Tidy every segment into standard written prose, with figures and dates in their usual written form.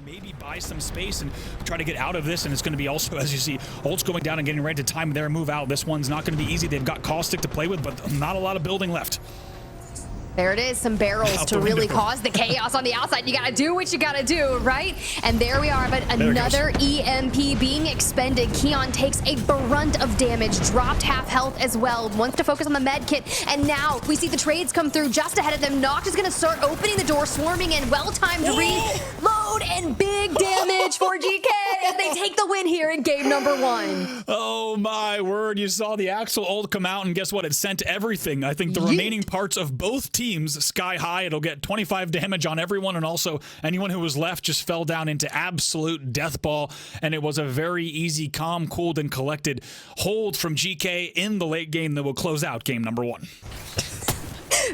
maybe buy some space and try to get out of this, and it's going to be also, as you see, ults going down and getting ready to time their move out. This one's not going to be easy. They've got Caustic to play with, but not a lot of building left. There it is, some barrels to really cause the chaos on the outside. You gotta do what you gotta do, right? And there we are, but another EMP being expended. Keon takes a brunt of damage, dropped half health as well, wants to focus on the med kit, and now we see the trades come through just ahead of them. Noct is gonna start opening the door, swarming in, well-timed reload, and big damage for GK as they take the win here in game number 1. Oh my word, you saw the Axel ult come out, and guess what? It sent everything. I think the remaining parts of both teams sky high. It'll get 25 damage on everyone, and also anyone who was left just fell down into absolute death ball, and it was a very easy, calm, cooled, and collected hold from GK in the late game that will close out game number 1.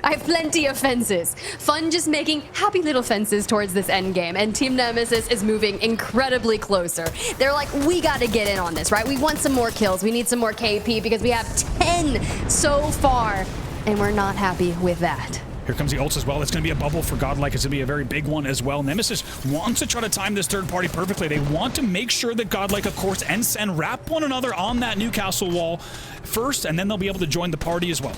I have plenty of fences. Fun just making happy little fences towards this end game, and Team Nemesis is moving incredibly closer. They're like, we gotta get in on this, right? We want some more kills. We need some more KP because we have 10 so far, and we're not happy with that. Here comes the ults as well. It's going to be a bubble for Godlike. It's going to be a very big one as well. Nemesis wants to try to time this third party perfectly. They want to make sure that Godlike, of course, and Sen wrap one another on that Newcastle wall first, and then they'll be able to join the party as well.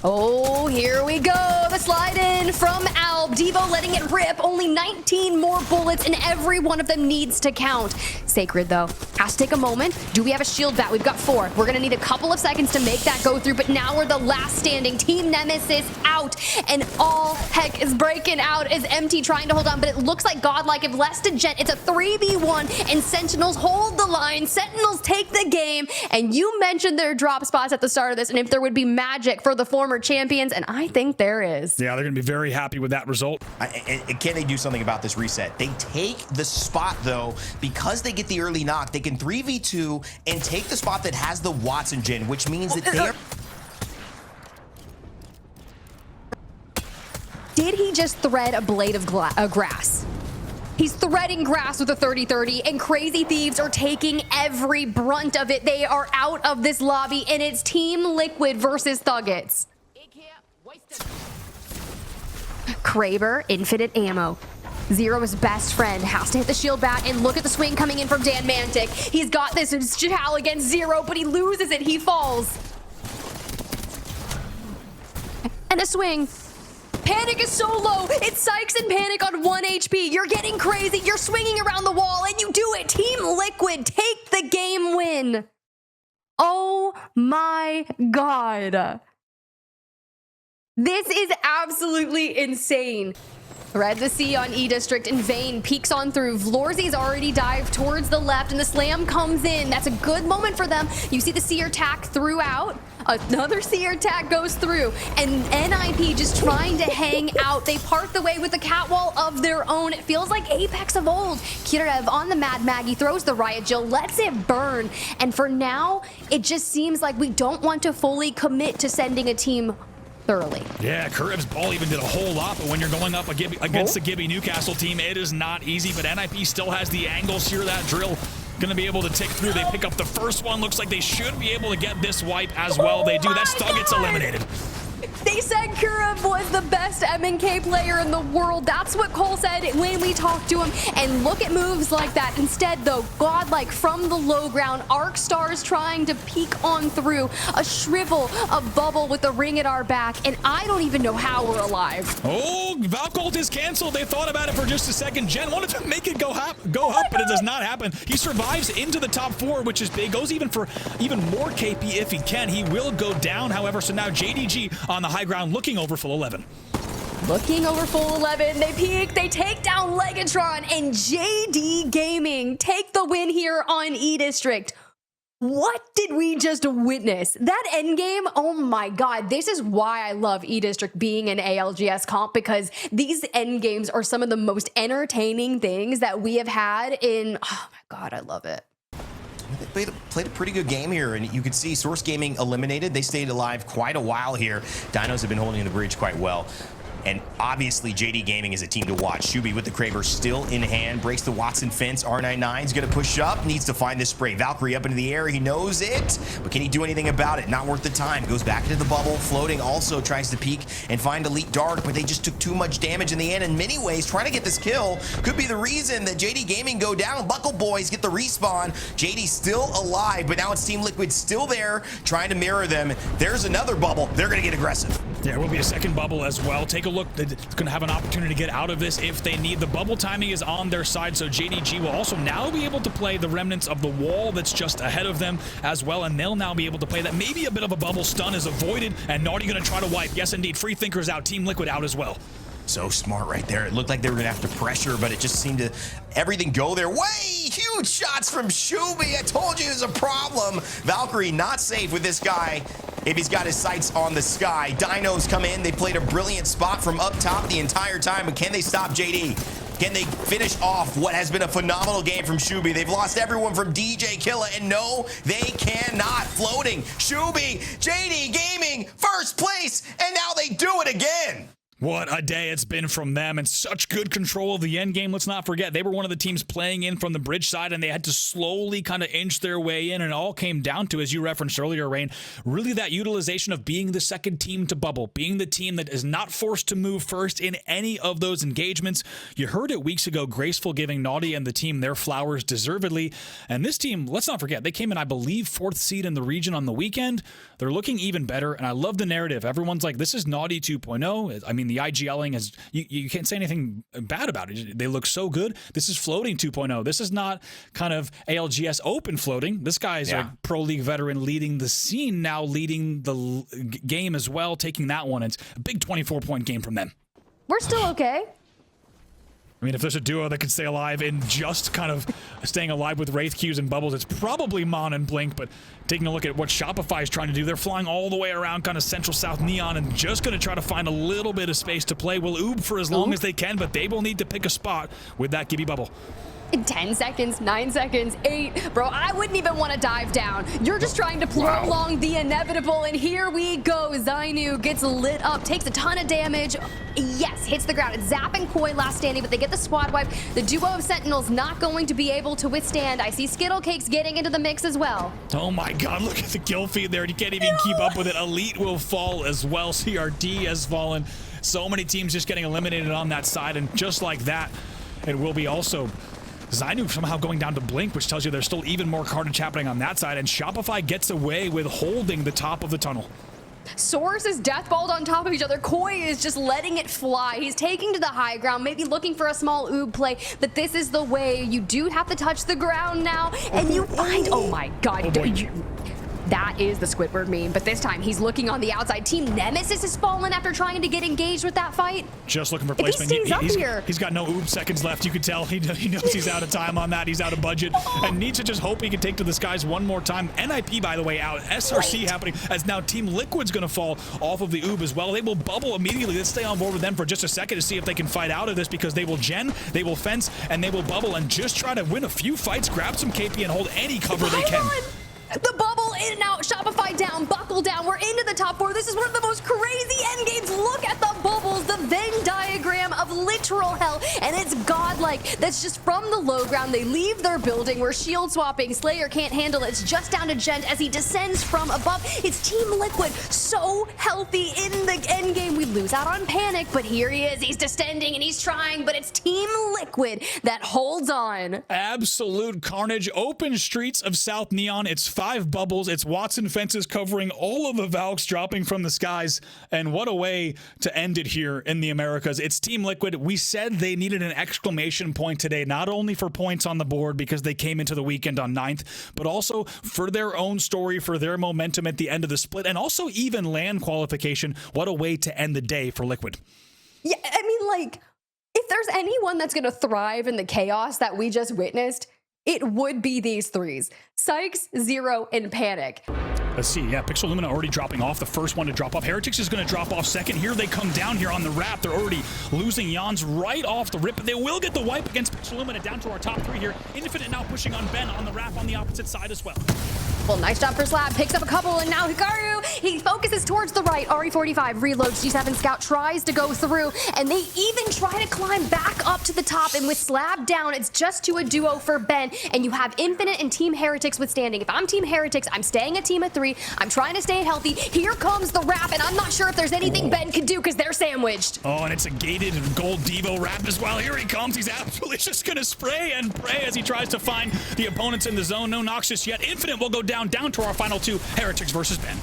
Oh, here we go. The slide in from Alb. Devo letting it rip. Only 19 more bullets, and every one of them needs to count. Sacred, though, has to take a moment. Do we have a shield bat? We've got 4. We're going to need a couple of seconds to make that go through, but now we're the last standing. Team Nemesis out, and all heck is breaking out as MT trying to hold on, but it looks like Godlike have less to Gent. It's a 3v1, and Sentinels hold the line. Sentinels take the game, and you mentioned their drop spots at the start of this, and if there would be magic for the former champions, and I think there is. Yeah, they're going to be very happy with that result. Can they do something about this reset? They take the spot, though, because they get the early knock, they can 3v2 and take the spot that has the Watson Jin, which means that they're... Did he just thread a blade of grass? He's threading grass with a 30-30, and Crazy Thieves are taking every brunt of it. They are out of this lobby, and it's Team Liquid versus Thuggets. Kraber, infinite ammo. Zero's best friend has to hit the shield bat, and look at the swing coming in from Dan Mantic. He's got this, it's Chahal against Zero, but he loses it, he falls. And a swing. Panic is so low. It's Sykes and Panic on 1 HP. You're getting crazy. You're swinging around the wall, and you do it. Team Liquid take the game win. Oh my God. This is absolutely insane. Thread the C on E-District, and Vayne peeks on through. Vlorzy's already dived towards the left, and the slam comes in. That's a good moment for them. You see the Seer tack throughout. Another Seer tack goes through, and NIP just trying to hang out. They part the way with a catwall of their own. It feels like Apex of old. Kirev on the Mad Maggie throws the Riot Jill, lets it burn. And for now, it just seems like we don't want to fully commit to sending a team thoroughly. Yeah, Kirev's ball even did a whole lot, but when you're going up against the Gibby Newcastle team, it is not easy, but NIP still has the angles here. That drill gonna be able to tick through. They pick up the first one. Looks like they should be able to get this wipe as well. They do. That Stug gets eliminated. They said Kurev was the best MNK player in the world. That's what Cole said when we talked to him. And look at moves like that. Instead, though, Godlike from the low ground. Arc Stars trying to peek on through. A shrivel, a bubble with a ring at our back. And I don't even know how we're alive. Oh, Valcolt is canceled. They thought about it for just a second. Jen wanted to make it go up, but it does not happen. He survives into the top 4, which is big. Goes even for even more KP if he can. He will go down, however. So now JDG on the high ground looking over full 11. Looking over full 11, they peek, they take down Legatron, and JD Gaming take the win here on E-District. What did we just witness? That endgame, oh my God, this is why I love E-District being an ALGS comp, because these endgames are some of the most entertaining things that we have had in, oh my God, I love it. They played a pretty good game here, and you could see Source Gaming eliminated. They stayed alive quite a while here. Dinos have been holding the bridge quite well. And obviously, JD Gaming is a team to watch. Shuby with the Kraber still in hand, breaks the Watson fence. R99 is going to push up, needs to find this spray. Valkyrie up into the air, he knows it, but can he do anything about it? Not worth the time. Goes back into the bubble, floating, also tries to peek and find Elite Dark, but they just took too much damage in the end. In many ways, trying to get this kill could be the reason that JD Gaming go down. Buckle Boys get the respawn. JD still alive, but now it's Team Liquid still there, trying to mirror them. There's another bubble. They're going to get aggressive. There will be a second bubble as well. Take a look. It's going to have an opportunity to get out of this if they need. The bubble timing is on their side, so JDG will also now be able to play the remnants of the wall that's just ahead of them as well, and they'll now be able to play that. Maybe a bit of a bubble stun is avoided, and Naughty going to try to wipe. Yes, indeed. Free Thinkers out. Team Liquid out as well. So smart right there. It looked like they were going to have to pressure, but it just seemed to everything go their way. Huge shots from Shuby. I told you it was a problem. Valkyrie not safe with this guy if he's got his sights on the sky. Dinos come in. They played a brilliant spot from up top the entire time, but can they stop JD? Can they finish off what has been a phenomenal game from Shuby? They've lost everyone from DJ Killa, and no, they cannot. Floating. Shuby, JD Gaming, first place, and now they do it again. What a day it's been from them, and such good control of the end game. Let's not forget, they were one of the teams playing in from the bridge side, and they had to slowly kind of inch their way in, and it all came down to, as you referenced earlier, Rain, really that utilization of being the second team to bubble, being the team that is not forced to move first in any of those engagements. You heard it weeks ago, Graceful giving Naughty and the team their flowers deservedly, and this team, let's not forget, they came in, I believe, 4th seed in the region on the weekend. They're looking even better, and I love the narrative. Everyone's like, this is Naughty 2.0. I mean, the IGLing is, you can't say anything bad about it. They look so good. This is Floating 2.0. This is not kind of ALGS Open Floating. This guy's a Pro League veteran leading the scene, now leading the game as well, taking that one. It's a big 24-point game from them. We're still okay. I mean, if there's a duo that could stay alive in just kind of staying alive with Wraith Qs and Bubbles, it's probably Mon and Blink, but taking a look at what Shopify is trying to do, they're flying all the way around kind of central south Neon and just going to try to find a little bit of space to play. Will Oob for as long as they can, but they will need to pick a spot with that Gibby Bubble. 10 seconds, 9 seconds, 8. Bro, I wouldn't even want to dive down. You're just trying to prolong the inevitable, and here we go. Zainu gets lit up, takes a ton of damage. Yes, hits the ground. It's Zap and Koi last standing, but they get the squad wipe. The duo of Sentinels not going to be able to withstand. I see Skittle Cakes getting into the mix as well. Oh my god, look at the kill feed there. You can't even keep up with it. Elite will fall as well. CRD has fallen. So many teams just getting eliminated on that side, and just like that, it will be also Zainu somehow going down to Blink, which tells you there's still even more carnage happening on that side, and Shopify gets away with holding the top of the tunnel. Source is deathballed on top of each other. Koi is just letting it fly. He's taking to the high ground, maybe looking for a small oob play, but this is the way. You do have to touch the ground now, and you find, oh my god. That is the Squidward meme, but this time he's looking on the outside. Team Nemesis has fallen after trying to get engaged with that fight. Just looking for placement. He's got no oob seconds left. You could tell he knows he's out of time on that. He's out of budget and needs to just hope he can take to the skies one more time. NIP, by the way, out. SRC happening as now Team Liquid's going to fall off of the oob as well. They will bubble immediately. Let's stay on board with them for just a second to see if they can fight out of this, because they will gen, they will fence, and they will bubble and just try to win a few fights, grab some KP, and hold any cover they can. The bubble in and out, Shopify down, Buckle down. We're into the top 4. This is one of the most crazy end games. Look at the bubbles, the Venn diagram of literal hell, and it's godlike. That's just from the low ground. They leave their building. We're shield swapping. Slayer can't handle it. It's just down to Gent as he descends from above. It's Team Liquid, so healthy in the end game. We lose out on Panic, but here he is. He's descending and he's trying, but it's Team Liquid that holds on. Absolute carnage. Open streets of South Neon. It's 5 bubbles. It's Watson fences covering all of the Valks dropping from the skies. And what a way to end it here in the Americas. It's Team Liquid. We said they needed an exclamation point today, not only for points on the board because they came into the weekend on 9th, but also for their own story, for their momentum at the end of the split, and also even land qualification. What a way to end the day for Liquid. Yeah, I mean, like, if there's anyone that's going to thrive in the chaos that we just witnessed, it would be these threes. Sykes, Zero, and Panic. Let's see. Yeah, Pixel Lumina already dropping off. The first one to drop off. Heretics is going to drop off second. Here they come down here on the wrap. They're already losing Yawns right off the rip. They will get the wipe against Pixel Lumina down to our top 3 here. Infinite now pushing on Ben on the wrap on the opposite side as well. couple. Nice job for Slab. Picks up a couple, and now Hikaru, he focuses towards the right. RE45 reloads. G7 Scout tries to go through, and they even try to climb back up to the top. And with Slab down, it's just to a duo for Ben, and you have Infinite and Team Heretics withstanding. If I'm Team Heretics, I'm staying a team of 3. I'm trying to stay healthy. Here comes the wrap, and I'm not sure if there's anything Ben can do because they're sandwiched. Oh, and it's a gated gold Devo wrap as well. Here he comes. He's absolutely just going to spray and pray as he tries to find the opponents in the zone. No knocks just yet. Infinite will go down to our final 2. Heretics versus Ben.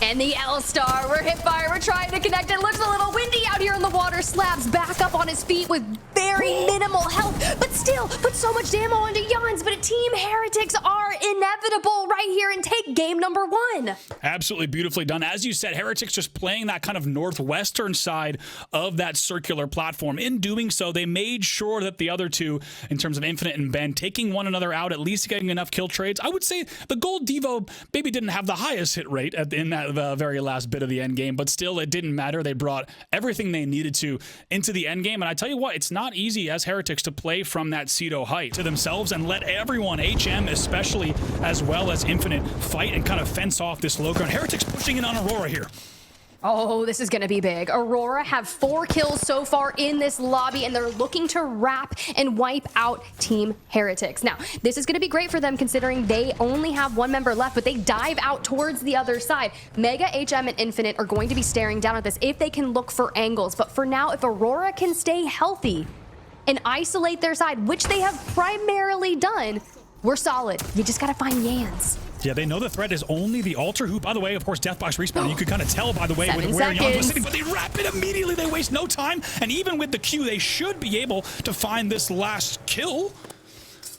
And the L-Star, we're hit fire, we're trying to connect. It looks a little windy out here in the water. Slab's back up on his feet with very minimal health, but still put so much ammo onto Jans. But Team Heretics are inevitable right here and take game number 1. Absolutely beautifully done. As you said, Heretics just playing that kind of northwestern side of that circular platform. In doing so, they made sure that the other 2, in terms of Infinite and Ben, taking one another out, at least getting enough kill trades. I would say the gold Devo maybe didn't have the highest hit rate in that the very last bit of the end game, but still it didn't matter. They brought everything they needed to into the end game, and I tell you what, it's not easy as Heretics to play from that Cedo height to themselves and let everyone, HM especially, as well as Infinite, fight and kind of fence off this low ground. Heretics pushing in on Aurora here. Oh, this is going to be big. Aurora have 4 kills so far in this lobby, and they're looking to wrap and wipe out Team Heretics. Now, this is going to be great for them considering they only have 1 member left, but they dive out towards the other side. Mega, HM, and Infinite are going to be staring down at this if they can look for angles. But for now, if Aurora can stay healthy and isolate their side, which they have primarily done, we're solid. You just got to find Jans. Yeah, they know the threat is only the altar, who, by the way, of course, Deathbox respawn. You could kind of tell, by the way, with where Jans was sitting, but they wrap it immediately. They waste no time, and even with the Q, they should be able to find this last kill.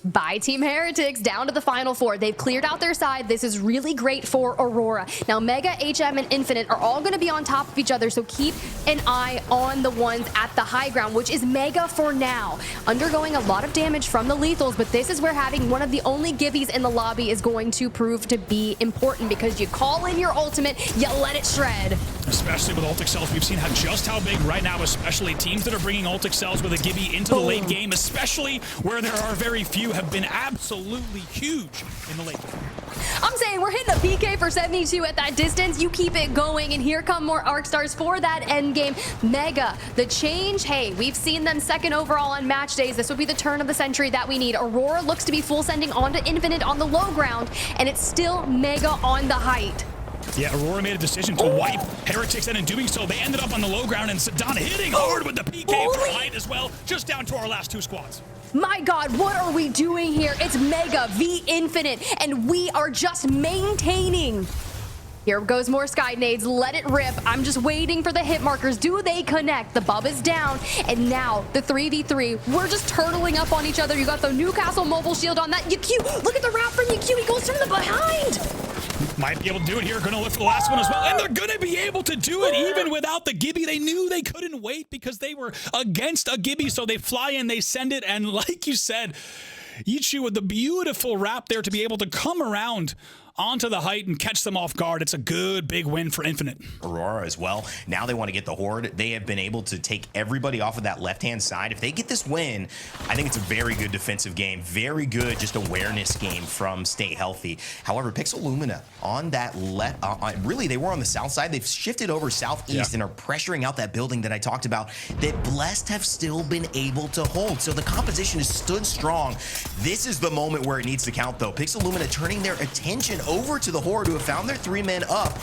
By Team Heretics down to the final 4. They've cleared out their side. This is really great for Aurora. Now, Mega, HM, and Infinite are all going to be on top of each other, so keep an eye on the ones at the high ground, which is Mega for now. Undergoing a lot of damage from the lethals, but this is where having one of the only gibbies in the lobby is going to prove to be important because you call in your ultimate, you let it shred. Especially with ult cells, we've seen just how big right now, especially teams that are bringing ult cells with a gibby into the late game, especially where there are very few, have been absolutely huge in the late game. I'm saying we're hitting a PK for 72 at that distance. You keep it going, and here come more Arc Stars for that end game. Mega, the change, hey, we've seen them 2nd overall on match days. This would be the turn of the century that we need. Aurora looks to be full sending onto Infinite on the low ground, and it's still Mega on the height. Yeah, Aurora made a decision to wipe Heretics, and in doing so, they ended up on the low ground, and Sedan hitting hard with the PK for height as well, just down to our last 2 squads. My God, what are we doing here? It's Mega v Infinite, and we are just maintaining. Here goes more Sky Nades. Let it rip. I'm just waiting for the hit markers. Do they connect? The bub is down, and now the 3v3. We're just turtling up on each other. You got the Newcastle mobile shield on that. YQ, look at the wrap from YQ. He goes from the behind. Might be able to do it here. Gonna lift the last one as well. And they're gonna be able to do it even without the Gibby. They knew they couldn't wait because they were against a Gibby. So they fly in, they send it. And like you said, Yichu with the beautiful wrap there to be able to come around onto the height and catch them off guard. It's a good big win for Infinite. Aurora as well. Now they want to get the Horde. They have been able to take everybody off of that left-hand side. If they get this win, I think it's a very good defensive game. Very good just awareness game from Stay Healthy. However, Pixel Lumina on that left, really they were on the south side. They've shifted over southeast and are pressuring out that building that I talked about that Blessed have still been able to hold. So the composition has stood strong. This is the moment where it needs to count though. Pixel Lumina turning their attention over to the Horde, who have found their 3 men up.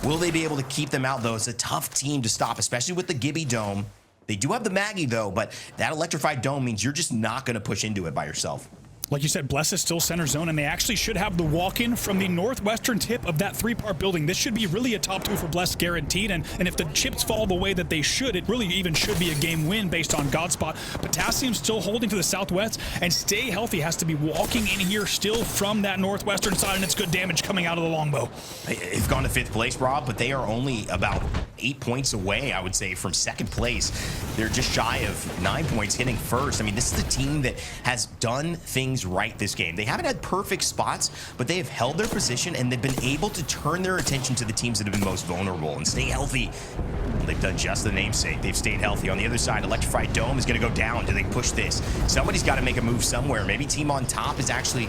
Will they be able to keep them out though? It's a tough team to stop, especially with the Gibby Dome. They do have the Maggie though, but that electrified dome means you're just not going to push into it by yourself. Like you said, Bless is still center zone, and they actually should have the walk-in from the northwestern tip of that 3-part building. This should be really a top 2 for Bless guaranteed, and if the chips fall the way that they should, it really even should be a game win based on Godspot. Potassium still holding to the southwest, and Stay Healthy has to be walking in here still from that northwestern side, and it's good damage coming out of the longbow. They've gone to 5th place, Rob, but they are only about 8 points away, I would say, from 2nd place. They're just shy of 9 points hitting 1st. I mean, this is a team that has done things right this game. They haven't had perfect spots, but they have held their position and they've been able to turn their attention to the teams that have been most vulnerable and Stay Healthy. They've done just the namesake. They've stayed healthy. On the other side, Electrified Dome is going to go down. Do they push this? Somebody's got to make a move somewhere. Maybe team on top is actually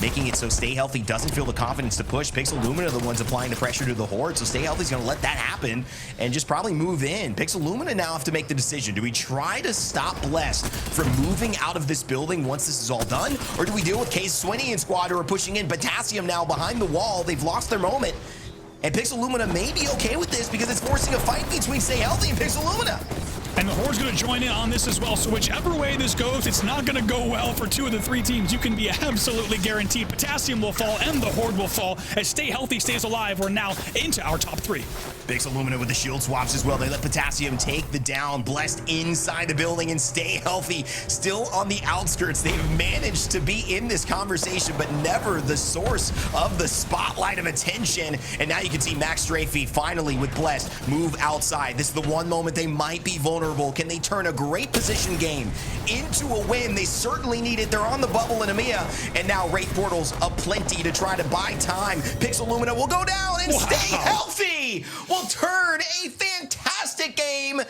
making it so Stay Healthy doesn't feel the confidence to push. Pixel Lumina are the ones applying the pressure to the Horde, so Stay Healthy's gonna let that happen and just probably move in. Pixel Lumina now have to make the decision. Do we try to stop Blessed from moving out of this building once this is all done? Or do we deal with Case Swinney and squad who are pushing in? Potassium now behind the wall. They've lost their moment. And Pixel Lumina may be okay with this because it's forcing a fight between Stay Healthy and Pixel Lumina. And the Horde's going to join in on this as well. So whichever way this goes, it's not going to go well for 2 of the 3 teams. You can be absolutely guaranteed Potassium will fall and the Horde will fall. As Stay Healthy stays alive, we're now into our top 3. Pixel Lumina with the shield swaps as well. They let Potassium take the down. Blessed inside the building and Stay Healthy still on the outskirts. They've managed to be in this conversation, but never the source of the spotlight of attention. And now you can see Max Strafey finally with Blessed move outside. This is the one moment they might be vulnerable. Can they turn a great position game into a win? They certainly need it. They're on the bubble in EMEA, and now Wraith Portals aplenty to try to buy time. Pixel Lumina will go down, and Stay Healthy will turn a fantastic game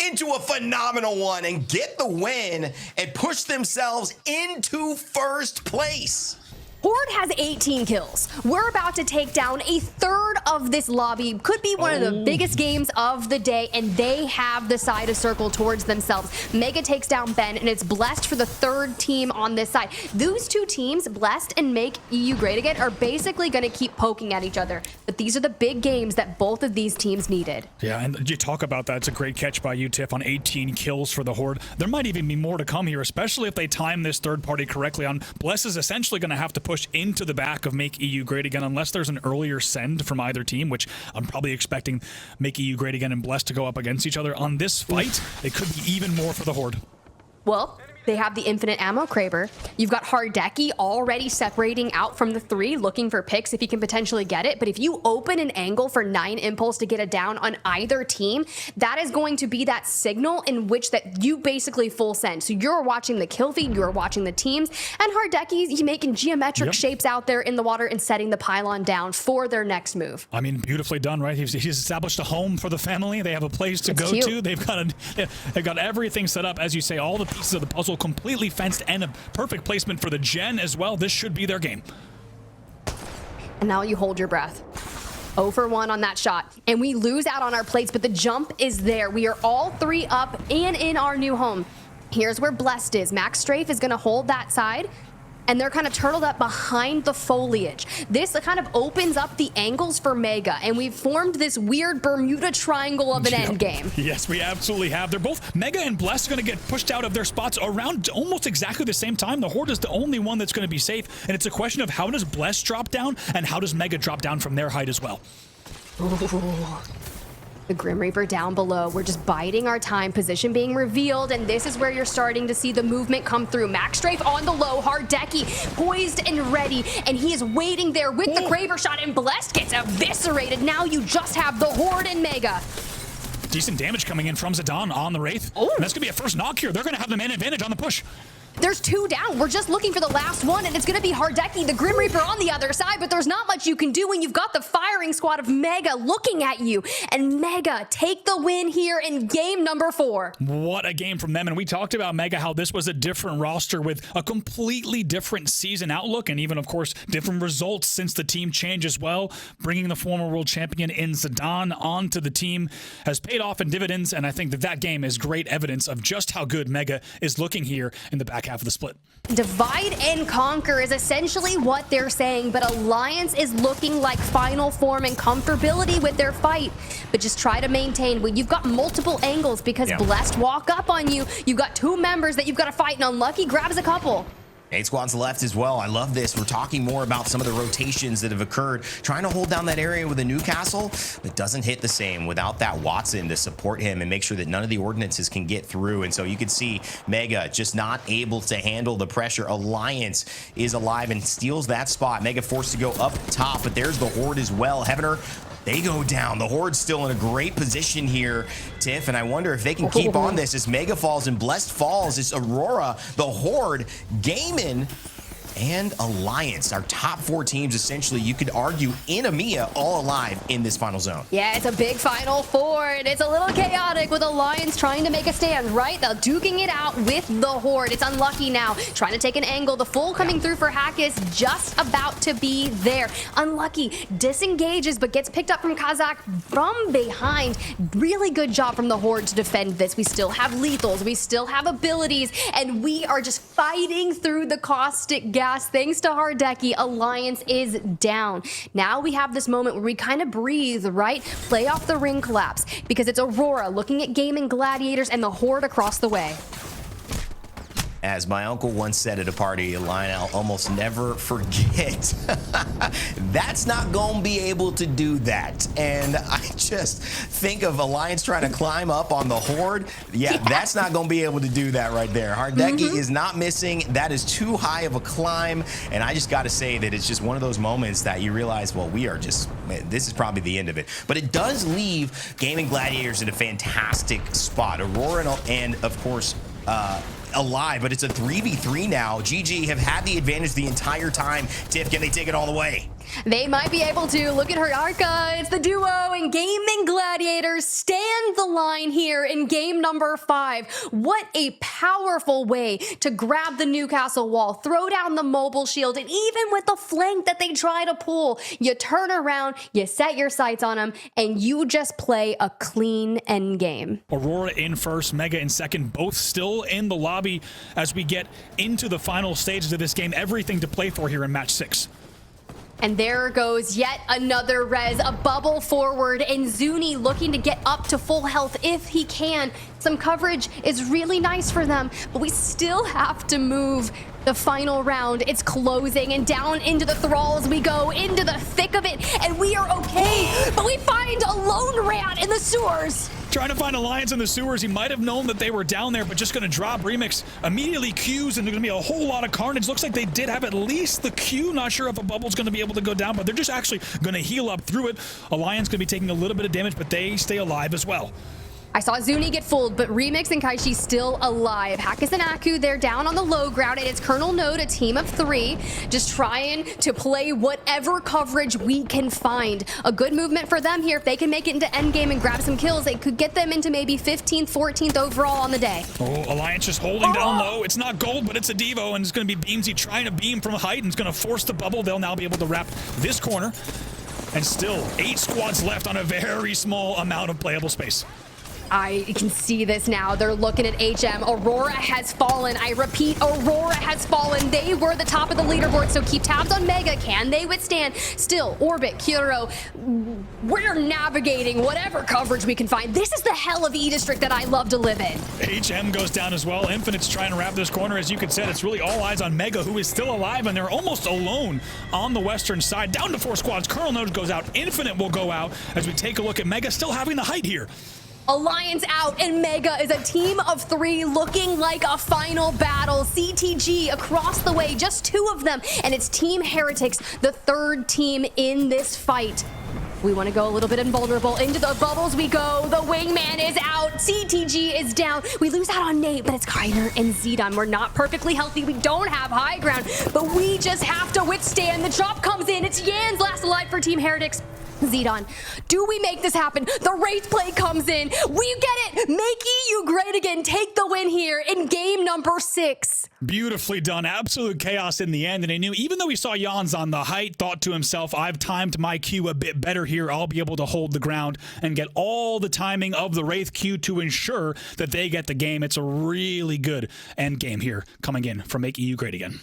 into a phenomenal one and get the win and push themselves into first place. Horde has 18 kills. We're about to take down a third of this lobby. Could be one of the biggest games of the day, and they have the side of circle towards themselves. Mega takes down Ben, and it's Blessed for the 3rd team on this side. Those 2 teams, Blessed and Make EU Great Again, are basically going to keep poking at each other. But these are the big games that both of these teams needed. Yeah, and you talk about that. It's a great catch by you, Tiff, on 18 kills for the Horde. There might even be more to come here, especially if they time this third party correctly. On Bless is essentially going to have to push into the back of Make EU Great Again unless there's an earlier send from either team, which I'm probably expecting Make EU Great Again and Bless to go up against each other. On this fight, it could be even more for the Horde. Well, they have the infinite ammo Kraber. You've got Hardeki already separating out from the 3, looking for picks if he can potentially get it. But if you open an angle for 9 Impulse to get a down on either team, that is going to be that signal in which that you basically full send. So you're watching the kill feed, you're watching the teams, and Hardeki's making geometric shapes out there in the water and setting the pylon down for their next move. I mean, beautifully done, right? He's established a home for the family. They have a place to go to. They've got everything set up, as you say, all the pieces of the puzzle completely fenced, and a perfect placement for the gen as well. This should be their game. And now you hold your breath. 0 for 1 on that shot, and we lose out on our plates, but the jump is there. We are all 3 up and in our new home. Here's where Blessed is. Max Strafe is going to hold that side, and they're kind of turtled up behind the foliage. This kind of opens up the angles for Mega, and we've formed this weird Bermuda Triangle of an end game. Yes, we absolutely have. They're both, Mega and Bless, are going to get pushed out of their spots around almost exactly the same time. The Horde is the only one that's going to be safe, and it's a question of how does Bless drop down, and how does Mega drop down from their height as well. Ooh. The Grim Reaper down below. We're just biding our time, position being revealed, and this is where you're starting to see the movement come through. Max Strafe on the low, Hardeki poised and ready, and he is waiting there with the Kraber shot, and Blessed gets eviscerated. Now you just have the Horde and Mega. Decent damage coming in from Zidane on the Wraith. And that's going to be a first knock here. They're going to have the man advantage on the push. There's 2 down. We're just looking for the last one, and it's going to be Hardeki, the Grim Reaper, on the other side, but there's not much you can do when you've got the firing squad of Mega looking at you. And Mega take the win here in game number 4. What a game from them. And we talked about Mega, how this was a different roster with a completely different season outlook, and even, of course, different results since the team change as well. Bringing the former world champion in Zidane onto the team has paid off in dividends, and I think that game is great evidence of just how good Mega is looking here in the back half of the split. Divide and conquer is essentially what they're saying, but Alliance is looking like final form and comfortability with their fight. But just try to maintain when you've got multiple angles, because Blessed walk up on you. You've got 2 members that you've got to fight, and Unlucky grabs a couple. 8 squads left as well. I love this. We're talking more about some of the rotations that have occurred, trying to hold down that area with a Newcastle, but doesn't hit the same without that Watson to support him and make sure that none of the ordinances can get through. And so you can see Mega just not able to handle the pressure. Alliance is alive and steals that spot. Mega forced to go up top, but there's the Horde as well. Heavener, they go down. The Horde's still in a great position here, Tiff, and I wonder if they can keep on this as Mega falls and Blessed falls. It's Aurora, the Horde, gaming and Alliance. Our top 4 teams, essentially, you could argue, in EMEA, all alive in this final zone. Yeah, it's a big Final Four, and it's a little chaotic with Alliance trying to make a stand, right? They're duking it out with the Horde. It's unlucky now, trying to take an angle. The full coming through for Hackis, just about to be there. Unlucky, disengages, but gets picked up from Kazakh from behind. Really good job from the Horde to defend this. We still have lethals, we still have abilities, and we are just fighting through the caustic gas. Thanks to Hardeki, Alliance is down. Now we have this moment where we kind of breathe, right? Play off the ring collapse, because it's Aurora looking at Gaming Gladiators and the Horde across the way. As my uncle once said at a party, a line I'll almost never forget. That's not going to be able to do that. And I just think of Alliance trying to climb up on the Horde. Yeah, that's not going to be able to do that right there. Hardeki is not missing. That is too high of a climb. And I just got to say that it's just one of those moments that you realize, well, we are just, this is probably the end of it. But it does leave Gaming Gladiators in a fantastic spot. Aurora and of course, alive, but it's a 3v3 now. GG have had the advantage the entire time. Tiff, can they take it all the way? They might be able to. Look at her Arca. It's the duo, and Gaming Gladiators stand the line here in game number 5. What a powerful way to grab the Newcastle wall, throw down the mobile shield, and even with the flank that they try to pull, you turn around, you set your sights on them, and you just play a clean end game. Aurora in first, Mega in second, both still in the lobby as we get into the final stages of this game. Everything to play for here in match 6. And there goes yet another res, a bubble forward, and Zuni looking to get up to full health if he can. Some coverage is really nice for them, but we still have to move. The final round, it's closing, and down into the thralls we go, into the thick of it, and we are okay, but we find a lone rat in the sewers. Trying to find Alliance in the sewers. He might have known that they were down there, but just going to drop Remix. Immediately Qs, and there's going to be a whole lot of carnage. Looks like they did have at least the Q. Not sure if a bubble's going to be able to go down, but they're just actually going to heal up through it. Alliance going to be taking a little bit of damage, but they stay alive as well. I saw Zuni get fooled, but Remix and Kaishi still alive. Hackis and Aku, they're down on the low ground, and it's Colonel Node, a team of 3, just trying to play whatever coverage we can find. A good movement for them here. If they can make it into endgame and grab some kills, they could get them into maybe 15th, 14th overall on the day. Oh, Alliance just holding down low. It's not gold, but it's a Devo, and it's going to be Beamsy trying to beam from height, and it's going to force the bubble. They'll now be able to wrap this corner, and still 8 squads left on a very small amount of playable space. I can see this now. They're looking at HM. Aurora has fallen. I repeat, Aurora has fallen. They were the top of the leaderboard, so keep tabs on Mega. Can they withstand? Still, Orbit, Kuro, we're navigating whatever coverage we can find. This is the hell of E-District that I love to live in. HM goes down as well. Infinite's trying to wrap this corner. As you can see, it's really all eyes on Mega, who is still alive, and they're almost alone on the western side. Down to 4 squads. Colonel Node goes out. Infinite will go out as we take a look at Mega still having the height here. Alliance out, and Mega is a team of 3 looking like a final battle. CTG across the way, just 2 of them, and it's Team Heretics, the 3rd team in this fight. We want to go a little bit invulnerable. Into the bubbles we go. The wingman is out. CTG is down. We lose out on Nate, but it's Kainer and Zidon. We're not perfectly healthy. We don't have high ground, but we just have to withstand. The drop comes in. It's Yan's last alive for Team Heretics. Zidon, do we make this happen? The Wraith play comes in. We get it. Make EU great again. Take the win here in game number 6. Beautifully done. Absolute chaos in the end. And he knew, even though he saw Jans on the height, thought to himself, I've timed my Q a bit better here. I'll be able to hold the ground and get all the timing of the Wraith Q to ensure that they get the game. It's a really good end game here coming in from Make EU Great Again.